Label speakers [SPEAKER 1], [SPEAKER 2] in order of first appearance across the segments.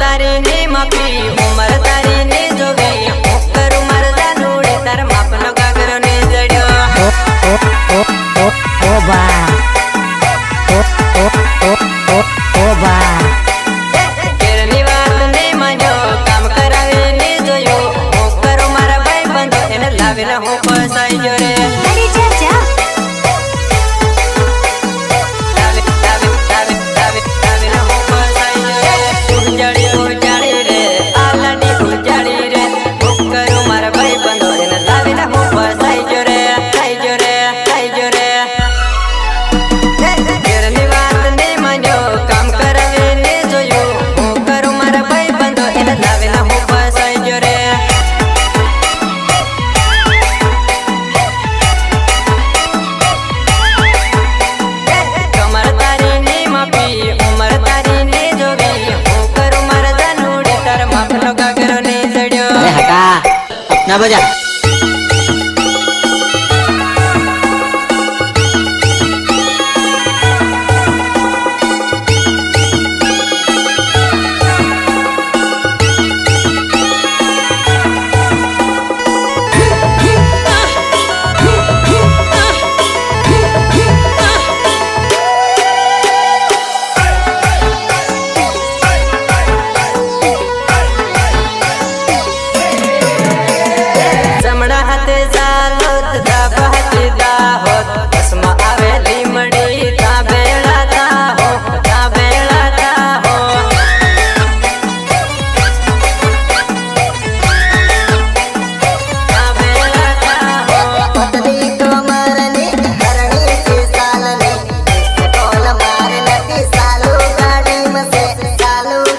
[SPEAKER 1] तारी ने मापी उमर तारी ने जोगी कर उमर जानूड़े तार मापनो गागरो ने जड़ो ओ बा ओ बा केरनी बात ने मानो काम करावे ने जोयो कर उमर भाई बंदो एने लावे ना हो फसाई जोरे
[SPEAKER 2] अरे चाचा
[SPEAKER 3] ना बजा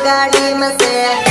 [SPEAKER 2] गाड़ी में से